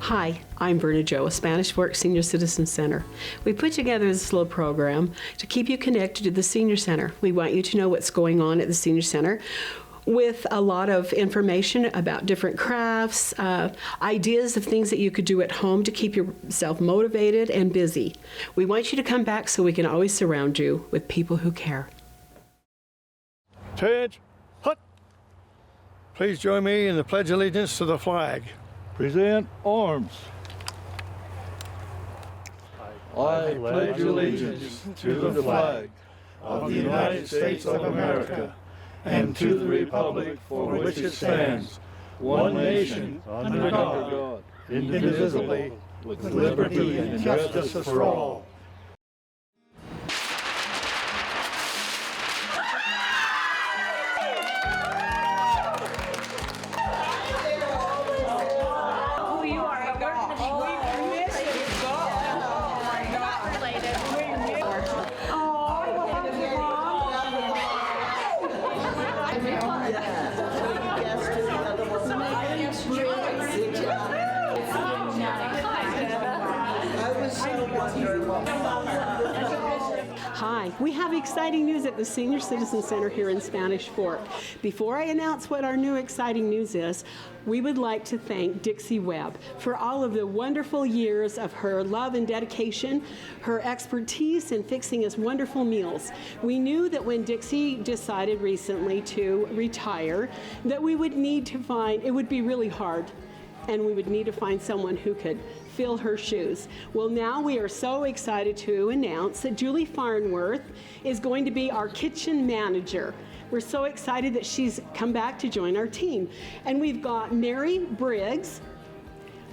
Hi, I'm Verna Joe with Spanish Fork Senior Citizen Center. We put together this little program to keep you connected to the Senior Center. We want you to know what's going on at the Senior Center with a lot of information about different crafts, ideas of things that you could do at home to keep yourself motivated and busy. We want you to come back so we can always surround you with people who care. Attention, hut. Please join me in the Pledge of Allegiance to the flag. Present arms. I pledge allegiance to the flag of the United States of America and to the republic for which it stands, one nation, under God, indivisible, with liberty and justice for all. Hi, we have exciting news at the Senior Citizen Center here in Spanish Fork. Before I announce what our new exciting news is, we would like to thank Dixie Webb for all of the wonderful years of her love and dedication, her expertise in fixing us wonderful meals. We knew that when Dixie decided recently to retire, that we would need to find, it would be really hard, and we would need to find someone who could fill her shoes. Well, now we are so excited to announce that Julie Farnworth is going to be our kitchen manager. We're so excited that she's come back to join our team. And we've got Mary Briggs.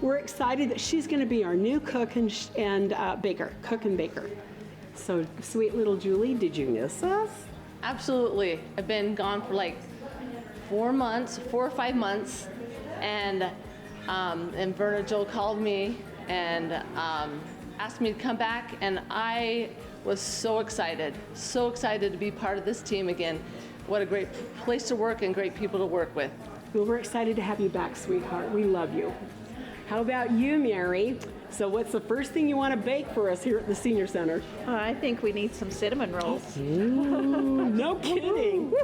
We're excited that she's going to be our new cook and baker. So, sweet little Julie, did you miss us? Absolutely. I've been gone for like 4 or 5 months, and Verna Joe called me and asked me to come back, and I was so excited to be part of this team again. What a great place to work and great people to work with. Well, we're excited to have you back, sweetheart. We love you. How about you, Mary? So what's the first thing you want to bake for us here at the Senior Center? I think we need some cinnamon rolls. Ooh, no kidding.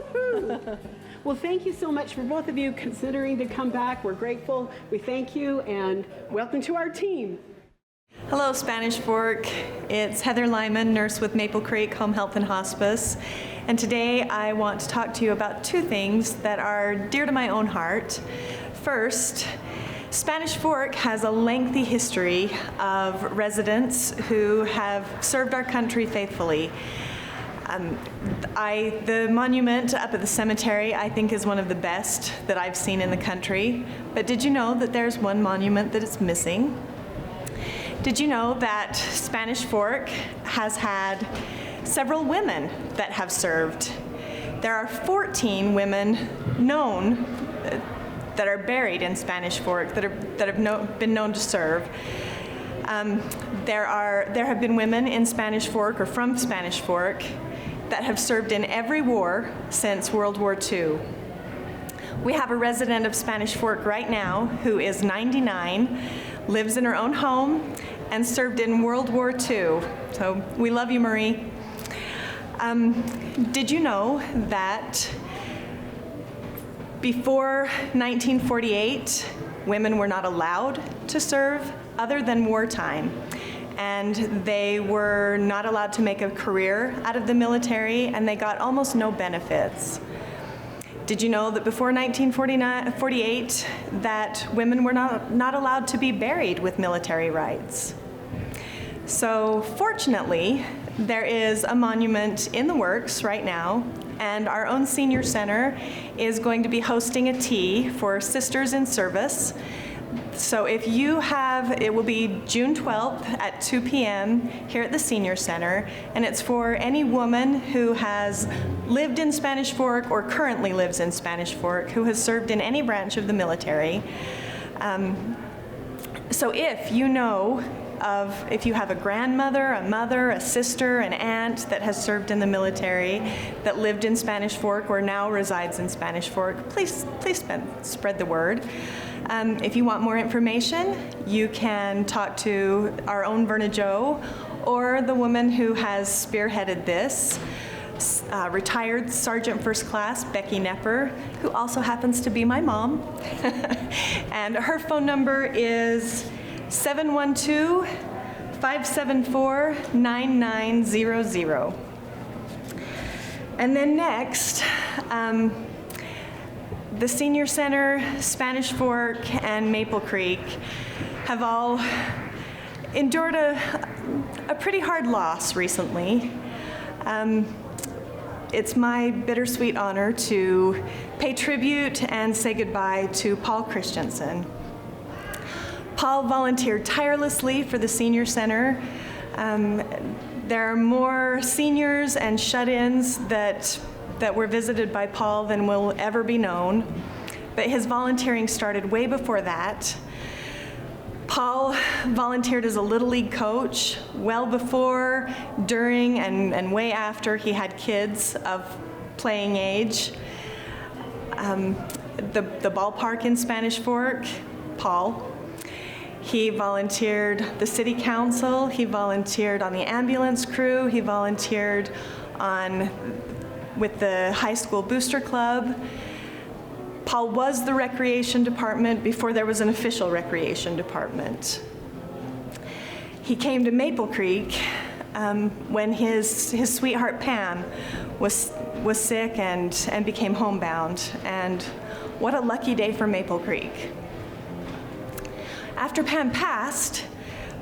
Well, thank you so much for both of you considering to come back. We're grateful. We thank you, and welcome to our team. Hello, Spanish Fork. It's Heather Lyman, nurse with Maple Creek Home Health and Hospice. And today I want to talk to you about two things that are dear to my own heart. First, Spanish Fork has a lengthy history of residents who have served our country faithfully. The monument up at the cemetery, I think, is one of the best that I've seen in the country. But did you know that there's one monument that is missing? Did you know that Spanish Fork has had several women that have served? There are 14 women known that are buried in Spanish Fork that have been known to serve. There have been women in Spanish Fork or from Spanish Fork that have served in every war since World War II. We have a resident of Spanish Fork right now who is 99, lives in her own home, and served in World War II. So we love you, Marie. Did you know that before 1948, women were not allowed to serve other than wartime? And they were not allowed to make a career out of the military, and they got almost no benefits. Did you know that before 1948, that women were not allowed to be buried with military rights? So fortunately, there is a monument in the works right now, and our own Senior Center is going to be hosting a tea for Sisters in Service. So if you have, it will be June 12th at 2 p.m. here at the Senior Center, and it's for any woman who has lived in Spanish Fork or currently lives in Spanish Fork who has served in any branch of the military. So if you know of, if you have a grandmother, a mother, a sister, an aunt that has served in the military, that lived in Spanish Fork or now resides in Spanish Fork, please spread the word. If you want more information, you can talk to our own Verna Jo or the woman who has spearheaded this, retired Sergeant First Class Becky Nepper, who also happens to be my mom. And her phone number is 712-574-9900. And then next, the Senior Center, Spanish Fork, and Maple Creek have all endured a pretty hard loss recently. It's my bittersweet honor to pay tribute and say goodbye to Paul Christensen. Paul volunteered tirelessly for the Senior Center. There are more seniors and shut-ins that were visited by Paul than will ever be known, but his volunteering started way before that. Paul volunteered as a Little League coach well before, during, and way after he had kids of playing age. The ballpark in Spanish Fork, Paul. He volunteered the city council, he volunteered on the ambulance crew, he volunteered with the high school booster club. Paul was the recreation department before there was an official recreation department. He came to Maple Creek when his sweetheart Pam was sick and became homebound, and what a lucky day for Maple Creek. After Pam passed,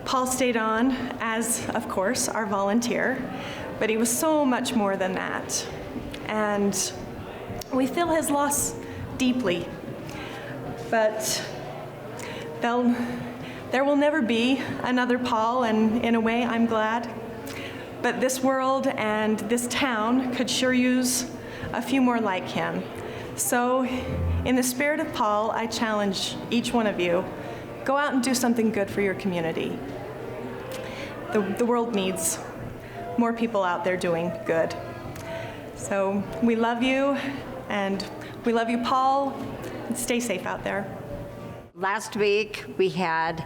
Paul stayed on as, of course, our volunteer, but he was so much more than that. And we feel his loss deeply, but there will never be another Paul, and in a way, I'm glad. But this world and this town could sure use a few more like him. So, in the spirit of Paul, I challenge each one of you, go out and do something good for your community. The world needs more people out there doing good. So we love you, and we love you, Paul, and stay safe out there. Last week, we had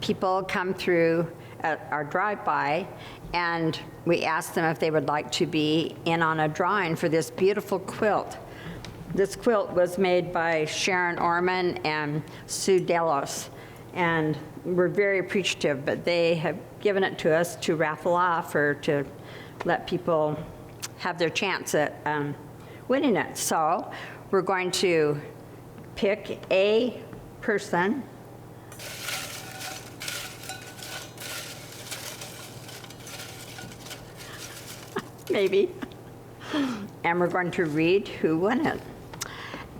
people come through at our drive-by, and we asked them if they would like to be in on a drawing for this beautiful quilt. This quilt was made by Sharon Orman and Sue Delos, and we're very appreciative, but they have given it to us to raffle off or to let people have their chance at winning it. So we're going to pick a person. Maybe. And we're going to read who won it.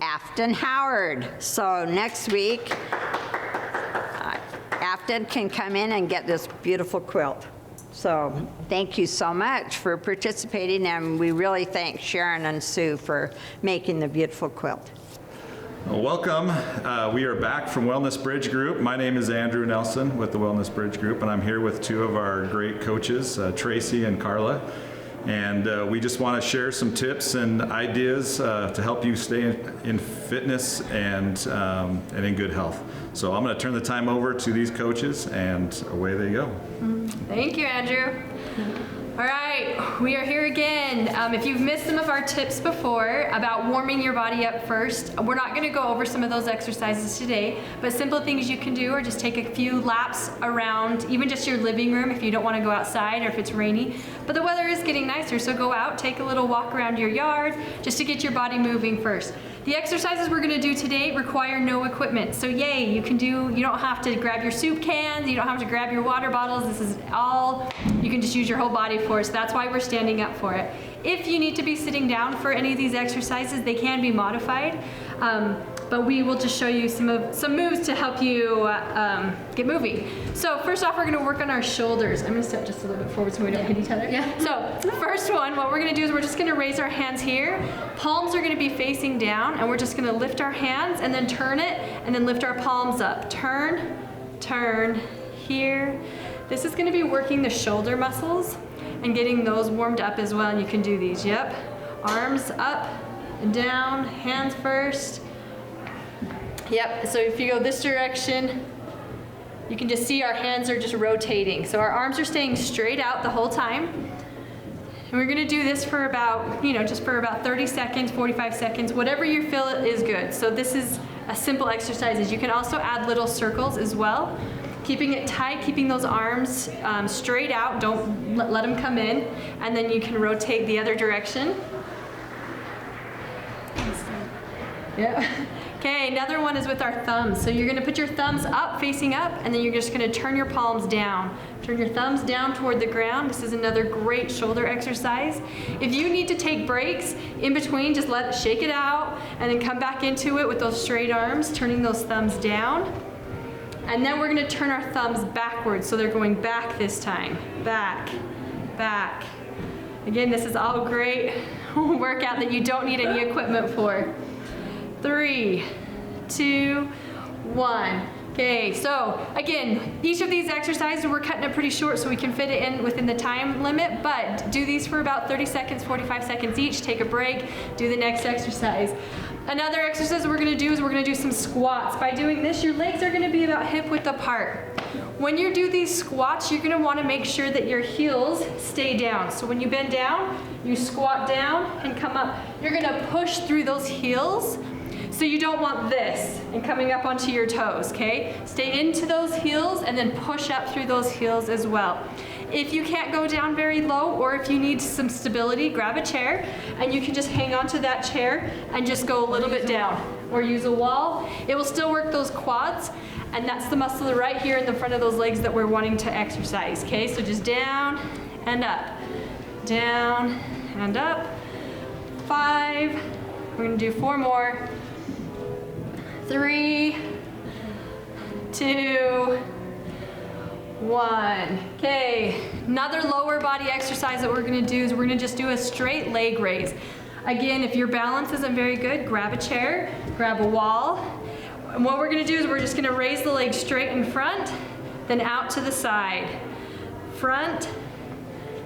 Afton Howard. So next week, Afton can come in and get this beautiful quilt. So thank you so much for participating, and we really thank Sharon and Sue for making the beautiful quilt. Welcome. We are back from Wellness Bridge Group. My name is Andrew Nelson with the Wellness Bridge Group, and I'm here with two of our great coaches, Tracy and Carla. And we just want to share some tips and ideas to help you stay in fitness and in good health. So I'm going to turn the time over to these coaches, and away they go. Thank you, Andrew. All right, we are here again. If you've missed some of our tips before about warming your body up first, we're not going to go over some of those exercises today, but simple things you can do are just take a few laps around, even just your living room if you don't want to go outside or if it's rainy. But the weather is getting nicer, so go out, take a little walk around your yard just to get your body moving first. The exercises we're going to do today require no equipment. So yay, you don't have to grab your soup cans, you don't have to grab your water bottles. This is all, you can just use your whole body for. So that's why we're standing up for it. If you need to be sitting down for any of these exercises, they can be modified. But we will just show you some moves to help you get moving. So first off, we're gonna work on our shoulders. I'm gonna step just a little bit forward so we don't hit each other. Yeah. So first one, what we're gonna do is we're just gonna raise our hands here. Palms are gonna be facing down, and we're just gonna lift our hands and then turn it, and then lift our palms up. Turn, turn, here. This is gonna be working the shoulder muscles and getting those warmed up as well, and you can do these, yep. Arms up and down, hands first. Yep, so if you go this direction, you can just see our hands are just rotating. So our arms are staying straight out the whole time. And we're gonna do this for about, just for about 30 seconds, 45 seconds, whatever you feel is good. So this is a simple exercise. You can also add little circles as well. Keeping it tight, keeping those arms straight out, don't let them come in. And then you can rotate the other direction. Yep. Okay, another one is with our thumbs. So you're gonna put your thumbs up, facing up, and then you're just gonna turn your palms down. Turn your thumbs down toward the ground. This is another great shoulder exercise. If you need to take breaks in between, just shake it out, and then come back into it with those straight arms, turning those thumbs down. And then we're gonna turn our thumbs backwards, so they're going back this time. Back, back. Again, this is all great workout that you don't need any equipment for. 3, 2, 1. Okay, so again, each of these exercises, we're cutting it pretty short so we can fit it in within the time limit, but do these for about 30 seconds, 45 seconds each, take a break, do the next exercise. Another exercise we're gonna do is we're gonna do some squats. By doing this, your legs are gonna be about hip width apart. When you do these squats, you're gonna wanna make sure that your heels stay down. So when you bend down, you squat down and come up. You're gonna push through those heels. So you don't want this and coming up onto your toes, okay? Stay into those heels and then push up through those heels as well. If you can't go down very low, or if you need some stability, grab a chair and you can just hang onto that chair and just go a little bit down, or use a wall. It will still work those quads, and that's the muscle right here in the front of those legs that we're wanting to exercise, okay? So just down and up, down and up. 5, we're gonna do 4 more. 3, 2, 1. Okay, another lower body exercise that we're gonna do is we're gonna just do a straight leg raise. Again, if your balance isn't very good, grab a chair, grab a wall. And what we're gonna do is we're just gonna raise the leg straight in front, then out to the side. Front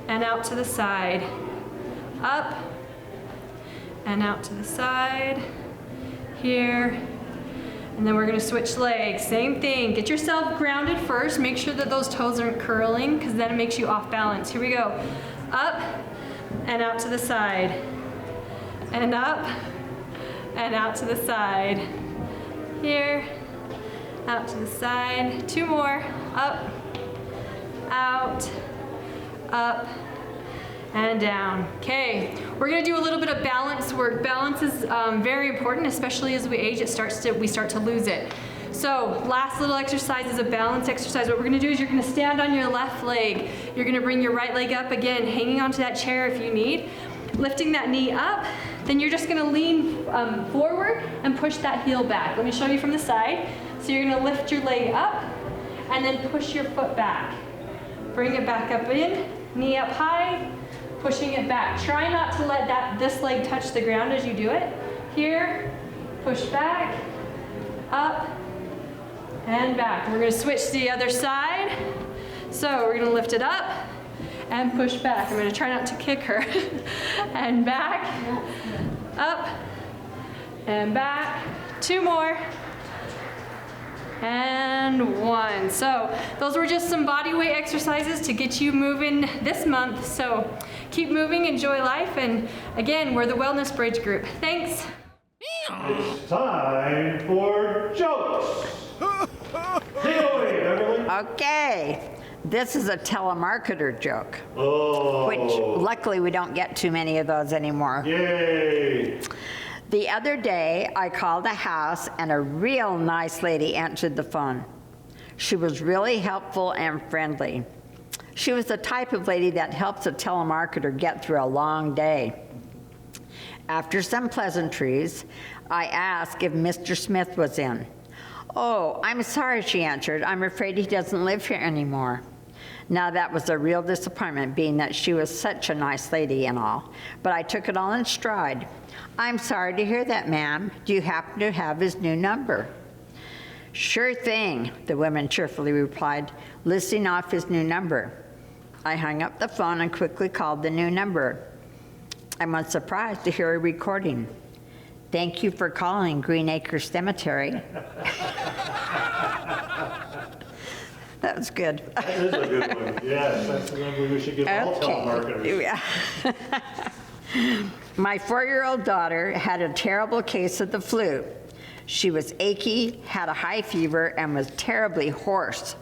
and out to the side. Up and out to the side. Here. And then we're gonna switch legs, same thing. Get yourself grounded first, make sure that those toes aren't curling, because then it makes you off balance. Here we go. Up and out to the side. And up and out to the side. Here, out to the side. 2 more, up, out, up, and down. Okay, we're gonna do a little bit of balance work. Balance is very important, especially as we age. We start to lose it. So last little exercise is a balance exercise. What we're gonna do is you're gonna stand on your left leg. You're gonna bring your right leg up again, hanging onto that chair if you need. Lifting that knee up, then you're just gonna lean forward and push that heel back. Let me show you from the side. So you're gonna lift your leg up and then push your foot back. Bring it back up in, knee up high, pushing it back. Try not to let this leg touch the ground as you do it. Here, push back, up, and back. We're gonna switch to the other side. So we're gonna lift it up and push back. I'm gonna try not to kick her. And back, up, and back. 2 more. And 1. So those were just some body weight exercises to get you moving this month. So keep moving, enjoy life, and again, we're the Wellness Bridge Group. Thanks. It's time for jokes. Take it away, Beverly. Okay, this is a telemarketer joke, Oh. which luckily we don't get too many of those anymore. Yay. The other day, I called a house and a real nice lady answered the phone. She was really helpful and friendly. She was the type of lady that helps a telemarketer get through a long day. After some pleasantries, I asked if Mr. Smith was in. "Oh, I'm sorry," she answered. "I'm afraid he doesn't live here anymore." Now that was a real disappointment, being that she was such a nice lady and all, but I took it all in stride. "I'm sorry to hear that, ma'am. Do you happen to have his new number?" "Sure thing," the woman cheerfully replied, listing off his new number. I hung up the phone and quickly called the new number. I was surprised to hear a recording. Thank you for calling Green Acres Cemetery. That was good. That is a good one. Yes, that's the number we should give all telemarketers. My 4-year-old daughter had a terrible case of the flu. She was achy, had a high fever, and was terribly hoarse.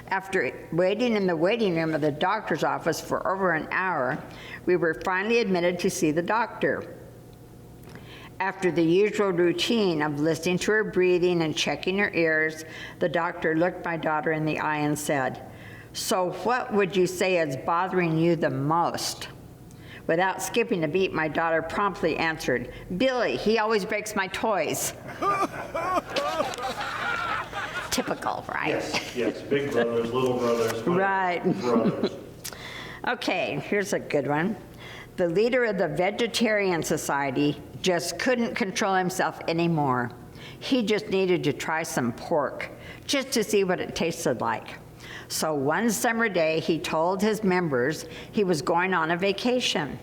After waiting in the waiting room of the doctor's office for over an hour, we were finally admitted to see the doctor. After the usual routine of listening to her breathing and checking her ears, the doctor looked my daughter in the eye and said, "So what would you say is bothering you the most?" Without skipping a beat, my daughter promptly answered, "Billy, he always breaks my toys." Typical, right? Yes, big brothers, little brothers. Right. Brothers. Okay, here's a good one. The leader of the Vegetarian Society just couldn't control himself anymore. He just needed to try some pork, just to see what it tasted like. So one summer day, he told his members he was going on a vacation.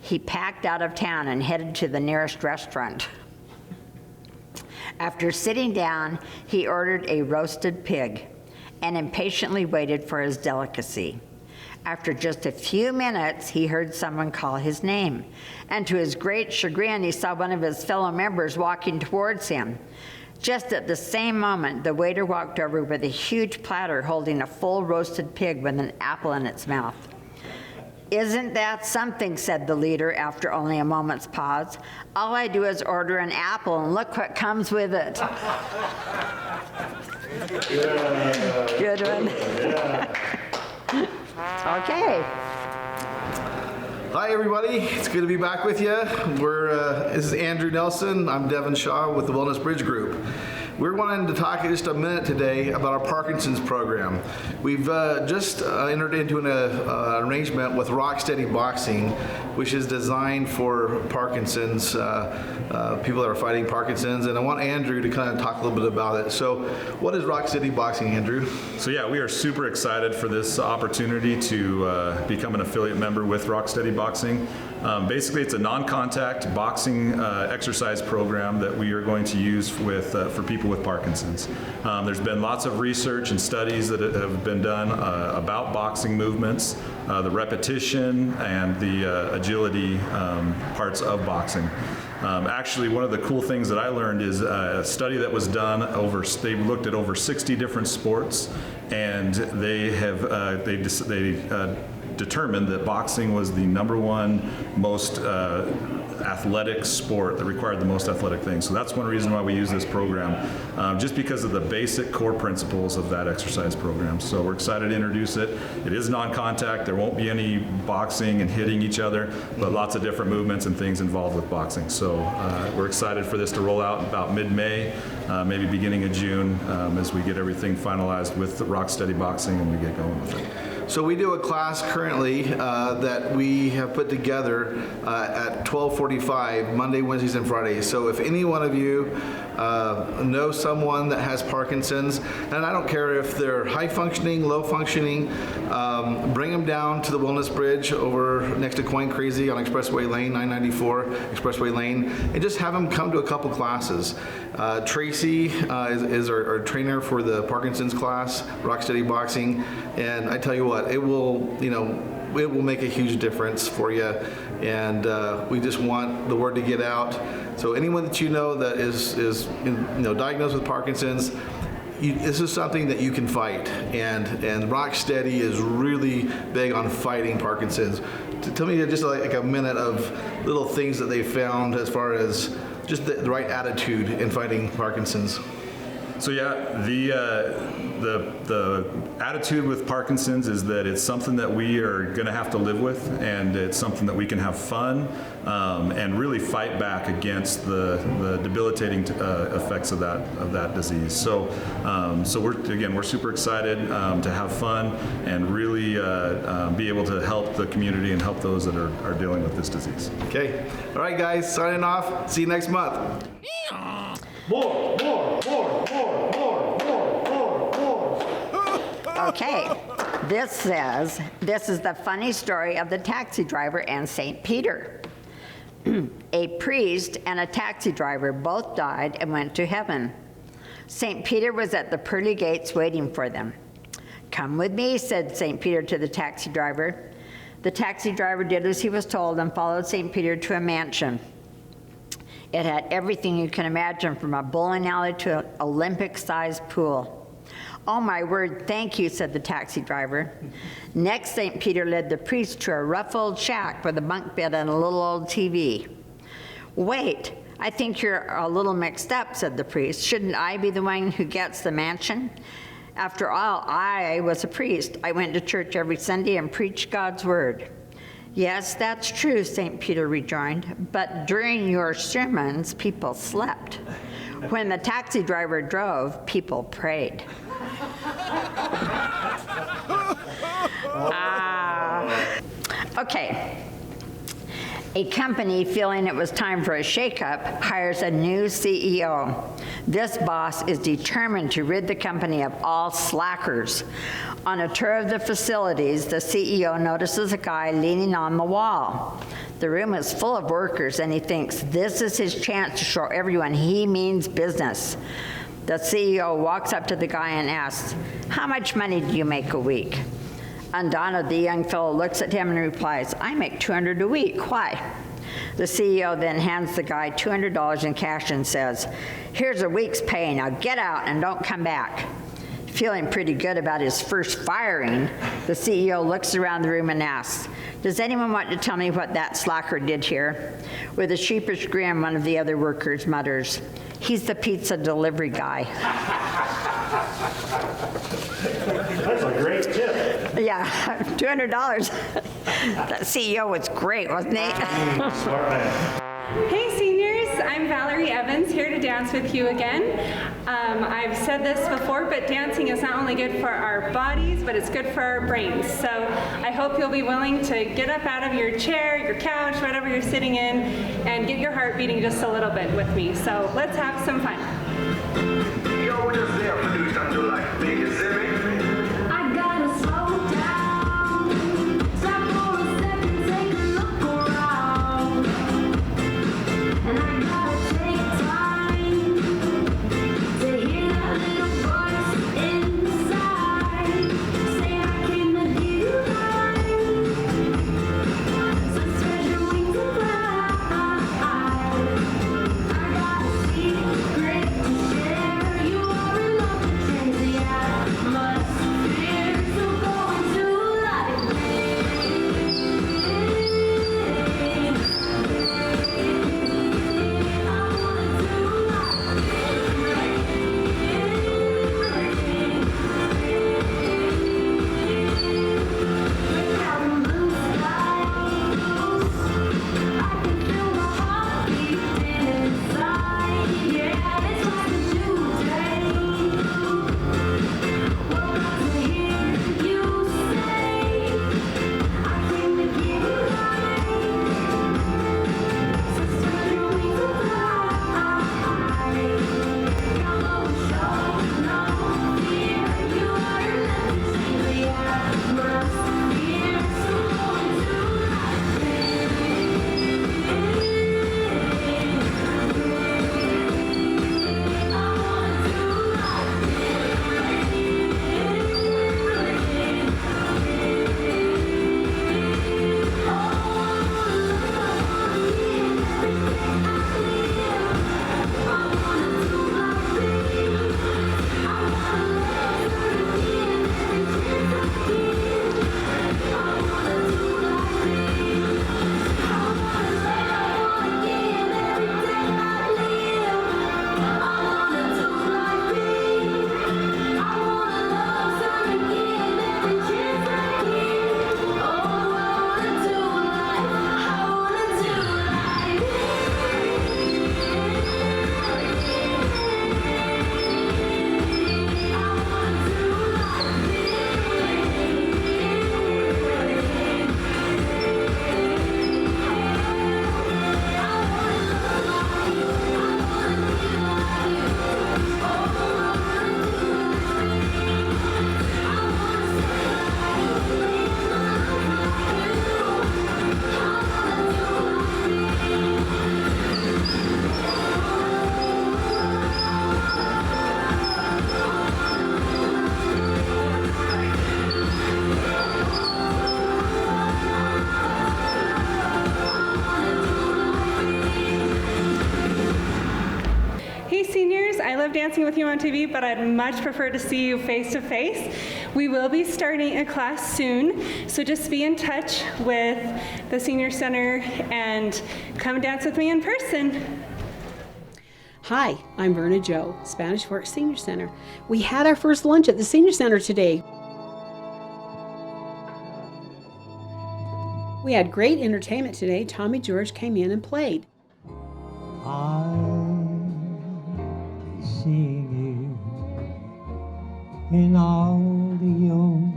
He packed out of town and headed to the nearest restaurant. After sitting down, he ordered a roasted pig and impatiently waited for his delicacy. After just a few minutes, he heard someone call his name, and to his great chagrin, he saw one of his fellow members walking towards him. Just at the same moment, the waiter walked over with a huge platter holding a full roasted pig with an apple in its mouth. "Isn't that something?" said the leader after only a moment's pause. "All I do is order an apple and look what comes with it." Yeah. Good one. Yeah. Okay. Hi everybody, it's good to be back with you. This is Andrew Nelson. I'm Devin Shaw with the Wellness Bridge Group. We're wanting to talk in just a minute today about our Parkinson's program. We've just entered into an arrangement with Rocksteady Boxing, which is designed for Parkinson's, people that are fighting Parkinson's, and I want Andrew to kind of talk a little bit about it. So what is Rocksteady Boxing, Andrew? So yeah, we are super excited for this opportunity to become an affiliate member with Rocksteady Boxing. Basically, it's a non-contact boxing exercise program that we are going to use for people with Parkinson's. There's been lots of research and studies that have been done about boxing movements, the repetition and the agility parts of boxing. Actually, one of the cool things that I learned is a study that was done they looked at over 60 different sports, and they determined that boxing was the #1 most athletic sport that required the most athletic things. So that's one reason why we use this program, just because of the basic core principles of that exercise program. So we're excited to introduce it. It is non-contact. There won't be any boxing and hitting each other, but lots of different movements and things involved with boxing. So we're excited for this to roll out about mid-May, maybe beginning of June, as we get everything finalized with the Rocksteady Boxing and we get going with it. So we do a class currently that we have put together at 12:45, Monday, Wednesdays, and Fridays. So if any one of you know someone that has Parkinson's, and I don't care if they're high functioning, low functioning, bring them down to the Wellness Bridge over next to Coin Crazy on Expressway Lane, 994 Expressway Lane, and just have them come to a couple classes. Tracy is our trainer for the Parkinson's class, Rocksteady Boxing, and I tell you what, it will make a huge difference for you, and we just want the word to get out. So anyone that you know that is diagnosed with Parkinson's, this is something that you can fight, and Rocksteady is really big on fighting Parkinson's. Tell me just like a minute of little things that they found as far as just the right attitude in fighting Parkinson's. So yeah, the attitude with Parkinson's is that it's something that we are going to have to live with, and it's something that we can have fun and really fight back against the debilitating effects of that disease. So we're super excited to have fun and really be able to help the community and help those that are dealing with this disease. Okay, all right, guys, signing off. See you next month. More. Okay, this is the funny story of the taxi driver and St. Peter. A priest and a taxi driver both died and went to heaven. St. Peter was at the pearly gates waiting for them. "Come with me," said St. Peter to the taxi driver. The taxi driver did as he was told and followed St. Peter to a mansion. It had everything you can imagine, from a bowling alley to an Olympic-sized pool. "Oh, my word, thank you," said the taxi driver. Next, St. Peter led the priest to a rough old shack with a bunk bed and a little old TV. "Wait, I think you're a little mixed up," said the priest. "Shouldn't I be the one who gets the mansion? After all, I was a priest. I went to church every Sunday and preached God's word." "Yes, that's true," St. Peter rejoined, "but during your sermons, people slept. When the taxi driver drove, people prayed." Okay. A company, feeling it was time for a shakeup, hires a new CEO. This boss is determined to rid the company of all slackers. On a tour of the facilities, the CEO notices a guy leaning on the wall. The room is full of workers, and he thinks this is his chance to show everyone he means business. The CEO walks up to the guy and asks, "How much money do you make a week?" Undaunted, the young fellow looks at him and replies, "I make $200 a week. Why?" The CEO then hands the guy $200 in cash and says, "Here's a week's pay. Now get out and don't come back." Feeling pretty good about his first firing, the CEO looks around the room and asks, "Does anyone want to tell me what that slacker did here?" With a sheepish grin, one of the other workers mutters, "He's the pizza delivery guy." That's a great tip. Yeah, $200. That CEO was great, wasn't he? Smart man. Hey seniors, I'm Valerie Evans, here to dance with you again. I've said this before, but dancing is not only good for our bodies, but it's good for our brains. So I hope you'll be willing to get up out of your chair, your couch, whatever you're sitting in, and get your heart beating just a little bit with me. So let's have some fun. Yo, just there, produced under like big as I gotta slow down. Stop for a second, take a look around. And I gotta take time to hear that little voice inside. Say I came to give you life. So spread your wings and fly. I got a secret to share. You are in love with crazy. love dancing with you on TV, but I'd much prefer to see you face to face. We will be starting a class soon, so just be in touch with the Senior Center and come dance with me in person. Hi, I'm Verna Joe, Spanish Fork Senior Center. We had our first lunch at the Senior Center today. We had great entertainment today. Tommy George came in and played. I'm seeing you in all the old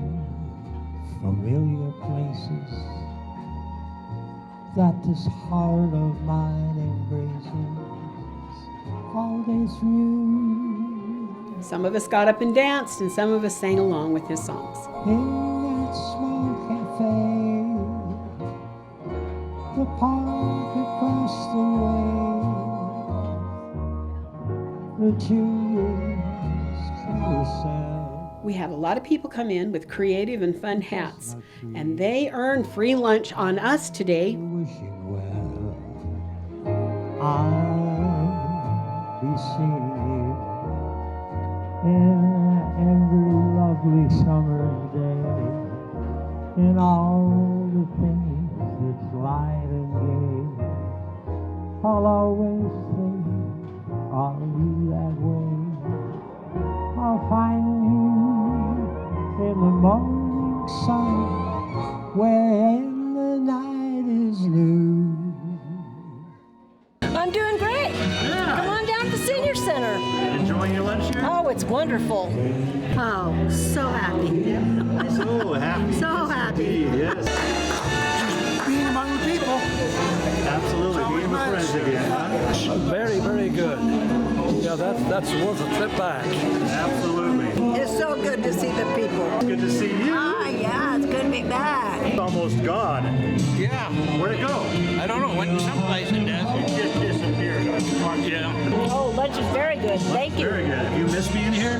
familiar places that this heart of mine embraces all day through. Some of us got up and danced, and some of us sang along with his songs. In that small cafe, the park across the way, the Julius carousel. We had a lot of people come in with creative and fun hats, and they earned free lunch on us today. Wishing well, I'll be seeing you in every lovely summer's day, in all the things that's light and gay. I'll always think of you that way. I'll find you in the morning sun, when the night is new. I'm doing great. Come on down to the Senior Center. Enjoying your lunch here? Oh, it's wonderful. Oh, so happy. So happy. So happy. Yes. Being among the people. Absolutely. Being with friends again, huh? Very, very good. Yeah, that's worth a trip back. Absolutely. It's so good to see the people. Good to see you. Ah, yeah, it's good to be back. It's almost gone. Yeah. Where'd it go? I don't know. Went someplace in desert. It just disappeared. Yeah. Oh, lunch is very good. Thank you. Very good. You miss being here?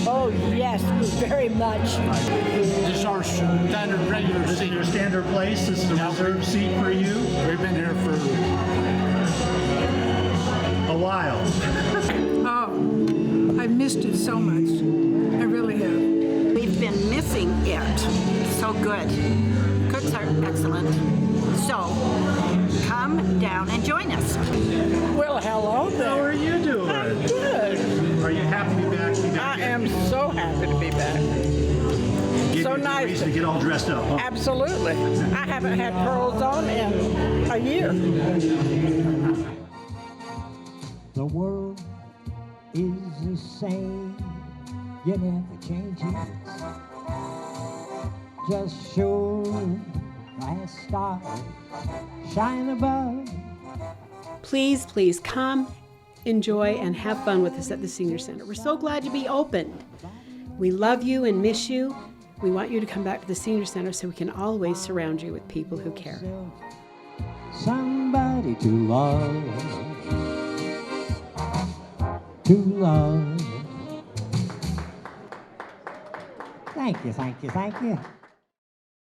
Oh, yes, very much. This is our standard regular This is seat. your standard place? This is a reserved seat for you? We've been here for A while. Oh, I've missed it so much. I really have. We've been missing it. So good. Cooks are excellent. So, come down and join us. Well, hello there. How are you doing? I'm good. Are you happy to be back? I am so happy to be back. Give So you a nice. reason to get all dressed up, huh? Absolutely. I haven't had pearls on in a year. The world is the same, you never change it. Just show that star shine above. Please, please come, enjoy, and have fun with us at the Senior Center. We're so glad to be open. We love you and miss you. We want you to come back to the Senior Center so we can always surround you with people who care. Somebody to love, to love. Thank you, thank you, thank you.